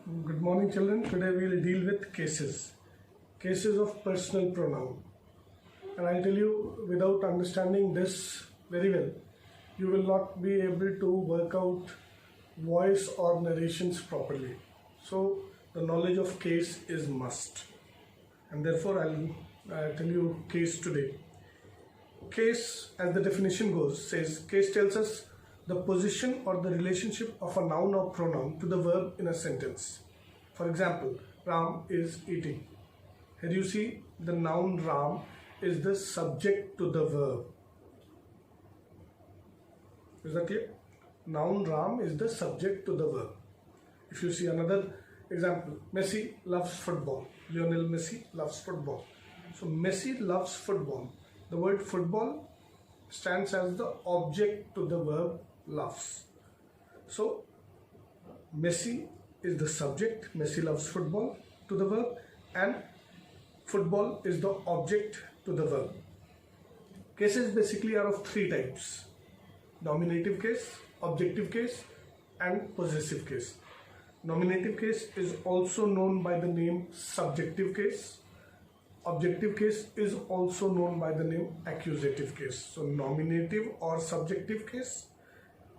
Good morning, children. Today we will deal with cases of personal pronoun. And I'll tell you, without understanding this very well, you will not be able to work out voice or narrations properly. So the knowledge of case is must. And therefore I'll tell you case today. Case, as the definition goes, says case tells us the position or the relationship of a noun or pronoun to the verb in a sentence. For example, Ram is eating. Here you see the noun Ram is the subject to the verb. Is that clear? Noun Ram is the subject to the verb. If you see another example, Messi loves football. Lionel Messi loves football. So Messi loves football. The word football stands as the object to the verb loves. So Messi is the subject, Messi loves football, to the verb, and football is the object to the verb. Cases basically are of three types: nominative case, objective case, and possessive case. Nominative case is also known by the name subjective case. Objective case is also known by the name accusative case. So nominative or subjective case,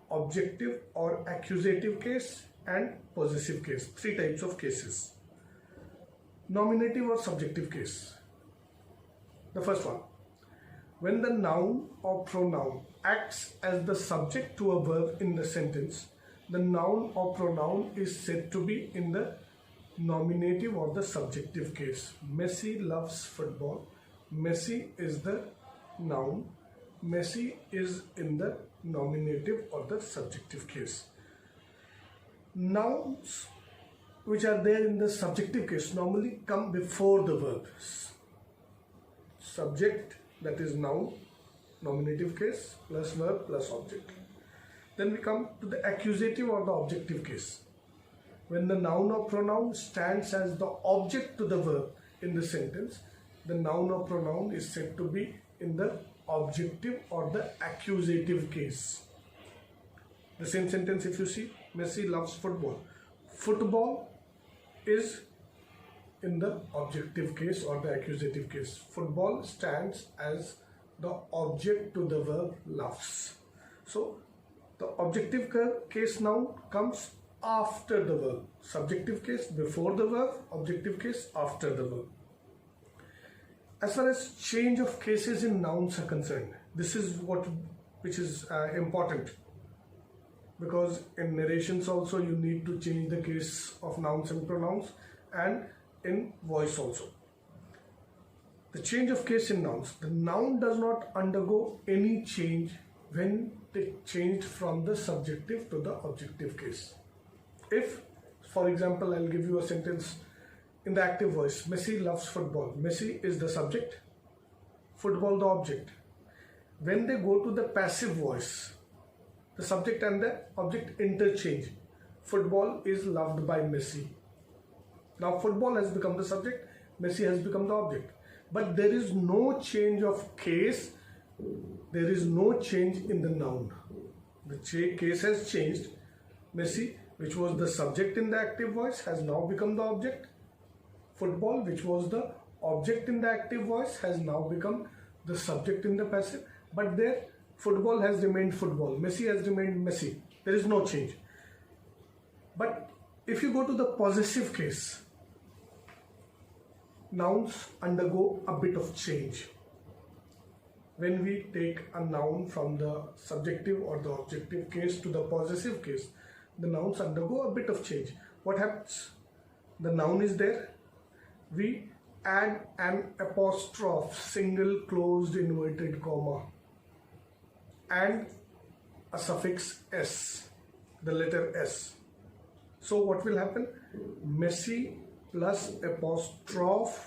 objective or accusative case, and possessive case. Three types of cases. Nominative or subjective case. The first one, when the noun or pronoun acts as the subject to a verb in the sentence, the noun or pronoun is said to be in the nominative or the subjective case. Messi loves football. Messi is the noun. Messi is in the nominative or the subjective case. Nouns which are there in the subjective case normally come before the verbs. Subject, that is noun, nominative case, plus verb plus object. Then we come to the accusative or the objective case. When the noun or pronoun stands as the object to the verb in the sentence, the noun or pronoun is said to be in the objective or the accusative case. The same sentence, if you see, Messi loves football. Football is in the objective case or the accusative case. Football stands as the object to the verb loves. So the objective case noun comes after the verb. Subjective case before the verb, objective case after the verb. As far as change of cases in nouns are concerned, this is which is important, because in narrations also you need to change the case of nouns and pronouns, and in voice also. The change of case in nouns, the noun does not undergo any change when it changed from the subjective to the objective case. If, for example, I'll give you a sentence in the active voice, Messi loves football. Messi is the subject, football the object. When they go to the passive voice, the subject and the object interchange. Football is loved by Messi. Now football has become the subject, Messi has become the object. But there is no change of case, there is no change in the noun. The case has changed. Messi, which was the subject in the active voice, has now become the object. Football, which was the object in the active voice, has now become the subject in the passive. But there, football has remained football. Messi has remained Messi. There is no change. But if you go to the possessive case, nouns undergo a bit of change. When we take a noun from the subjective or the objective case to the possessive case, the nouns undergo a bit of change. What happens? The noun is there. We add an apostrophe, single closed inverted comma, and a suffix s, the letter s. So what will happen? Messi plus apostrophe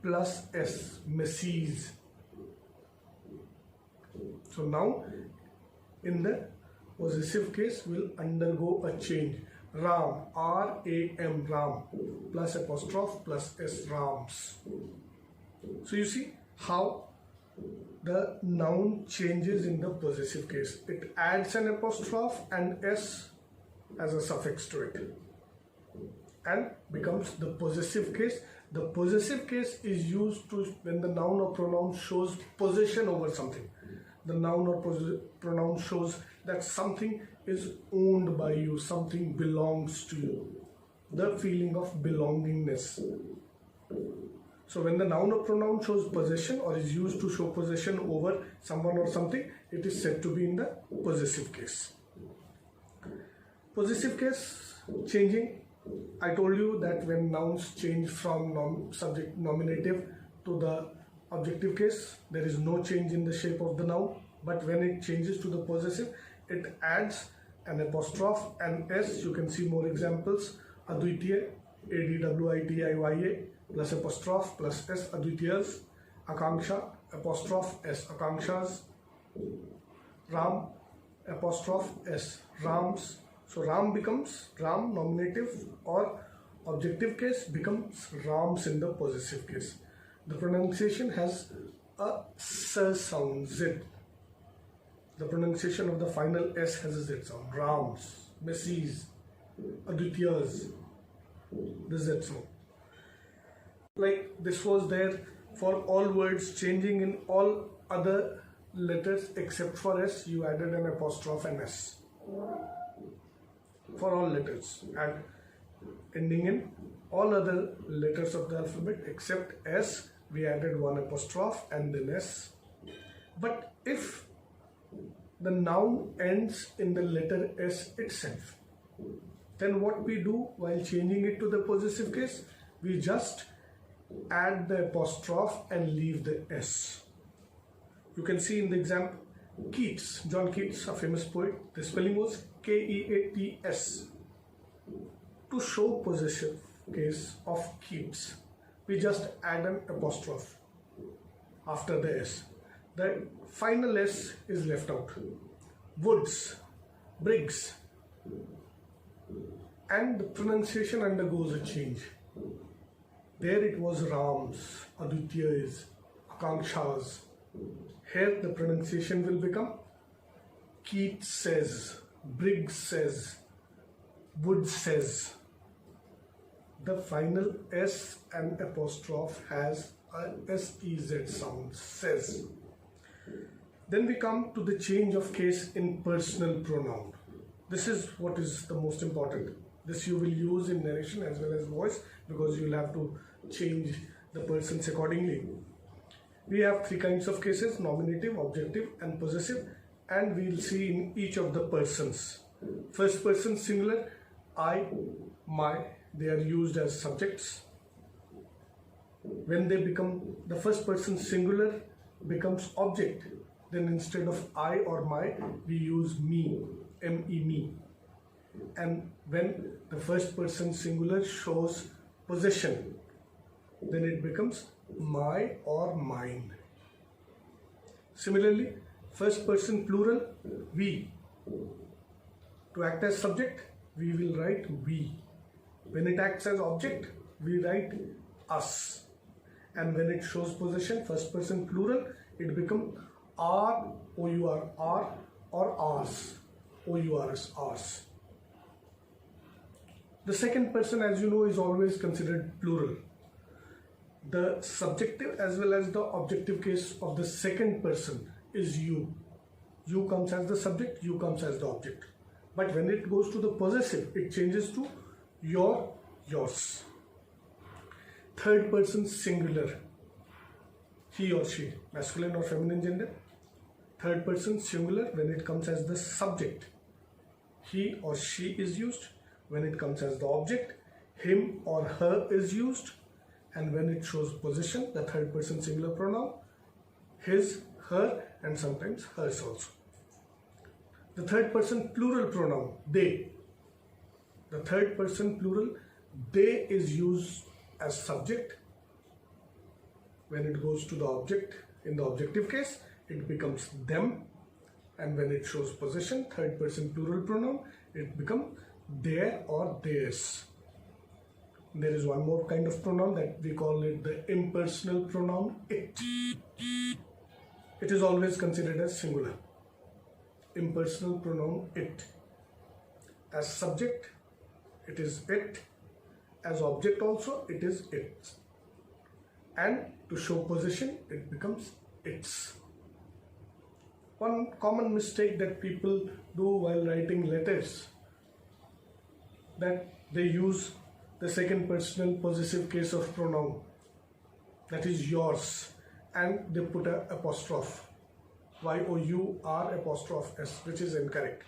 plus s, Messi's. So now in the possessive case will undergo a change. Ram, R-A-M, Ram, plus apostrophe plus s, Rams. So you see how the noun changes in the possessive case. It adds an apostrophe and s as a suffix to it. and becomes the possessive case. The possessive case is used to when the noun or pronoun shows possession over something. The noun or pronoun shows that something is owned by you, something belongs to you. The feeling of belongingness. So when the noun or pronoun shows possession or is used to show possession over someone or something, it is said to be in the possessive case. Possessive case, changing. I told you that when nouns change from subject nominative to the objective case, there is no change in the shape of the noun, but when it changes to the possessive, it adds an apostrophe and s. You can see more examples. Advitiya, ADWITIYA, plus apostrophe plus s, Advitiyas. Akanksha, apostrophe s, Akanksha's. Ram, apostrophe s, Rams. So Ram becomes Ram nominative or objective case becomes Rams in the possessive case. The pronunciation has a s sound, Z. The pronunciation of the final s has a Z sound. Rams, Messi's, Advitiyas, the Z sound. Like this was there for all words changing in all other letters except for s, you added an apostrophe and s. For all letters and ending in all other letters of the alphabet except s, we added one apostrophe and then s. But if the noun ends in the letter s itself, then what we do while changing it to the possessive case, we just add the apostrophe and leave the s. You can see in the example, Keats, John Keats, a famous poet, the spelling was Keats. To show possessive case of Keats, we just add an apostrophe after the s. The final s is left out. Woods, Briggs, and the pronunciation undergoes a change. There it was Rams, Advitiyas, Akanksha's. Here the pronunciation will become Keats says, Briggs says, Wood says. The final s and apostrophe has a SEZ sound, says. Then we come to the change of case in personal pronoun. This is what is the most important. This you will use in narration as well as voice because you will have to change the persons accordingly. We have three kinds of cases: nominative, objective and possessive, and we will see in each of the persons. First person singular, I, my, they are used as subjects. When they become, the first person singular becomes object, then instead of I or my, we use me, M-E, me. And when the first person singular shows possession, then it becomes my or mine. Similarly, first person plural, we. To act as subject, we will write we. When it acts as object, we write us. And when it shows possession, first person plural, it becomes our, O-U-R, our, or ours, O-U-R-S, ours. The second person, as you know, is always considered plural. The subjective as well as the objective case of the second person is you. You comes as the subject, you comes as the object. But when it goes to the possessive, it changes to your, yours. Third person singular, he or she, masculine or feminine gender. Third person singular, when it comes as the subject, he or she is used. When it comes as the object, him or her is used. And when it shows possession, the third person singular pronoun, his, her, and sometimes hers also. The third person plural pronoun, they. The third person plural, they is used as subject. When it goes to the object, in the objective case, it becomes them. And when it shows possession, third person plural pronoun, it becomes their or theirs. There is one more kind of pronoun that we call it the impersonal pronoun, it. It is always considered as singular. Impersonal pronoun, it. As subject, it is it. as object also, it is its. And to show possession, it becomes its. One common mistake that people do while writing letters, that they use the second personal possessive case of pronoun, that is yours, and they put a apostrophe, Y-O-U-R apostrophe S, which is incorrect.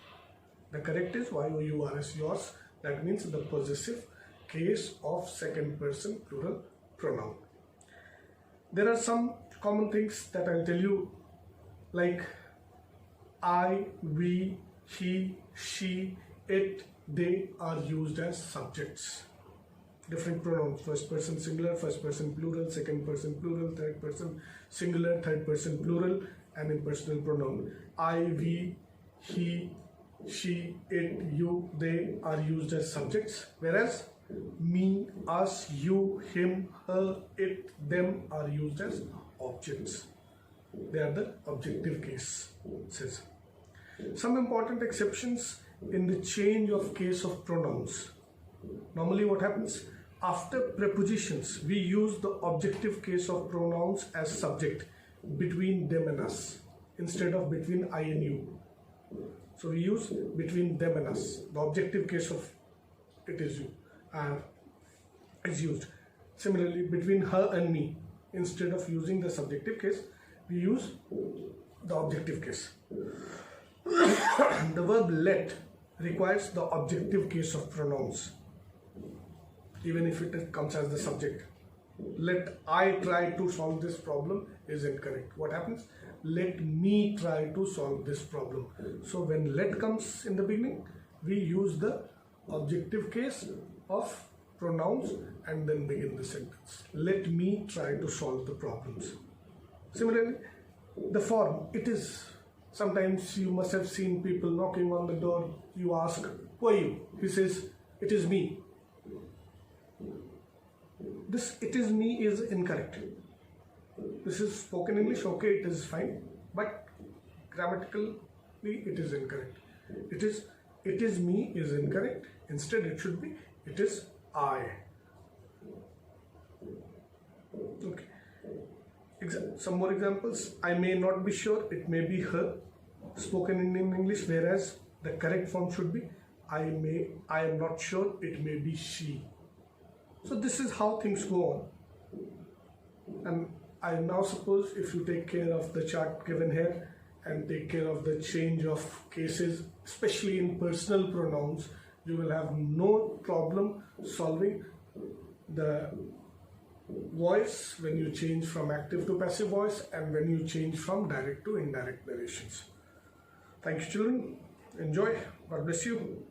The correct is Y-O-U-R-S, yours. That means the possessive case of second person plural pronoun. There are some common things that I'll tell you, like I, we, he, she, it, they are used as subjects. Different pronouns: first person singular, first person plural, second person plural, third person singular, third person plural, and impersonal pronoun. I, we, he, she, it, you, they are used as subjects, whereas me, us, you, him, her, it, them are used as objects. They are the objective cases. Some important exceptions in the change of case of pronouns. Normally what happens? After prepositions, we use the objective case of pronouns as subject between them and us instead of between I and you. So we use between them and us. The objective case of it is you is used. Similarly, between her and me, instead of using the subjective case, we use the objective case. The verb let requires the objective case of pronouns, even if it comes as the subject. Let I try to solve this problem is incorrect. What happens? Let me try to solve this problem. So when let comes in the beginning, we use the objective case of pronouns and then begin the sentence. Let me try to solve the problems. Similarly, the form, it is. Sometimes you must have seen people knocking on the door. You ask, who are you? He says, it is me. This it is me is incorrect. This is spoken English, okay, it is fine, but grammatically it is incorrect. It is me is incorrect. Instead it should be it is I. Okay. Some more examples. I may not be sure, it may be her, spoken in English, whereas the correct form should be I am not sure, it may be she. So this is how things go on. And I now suppose if you take care of the chart given here and take care of the change of cases, especially in personal pronouns, you will have no problem solving the voice when you change from active to passive voice and when you change from direct to indirect narrations. Thank you, children. Enjoy. God bless you.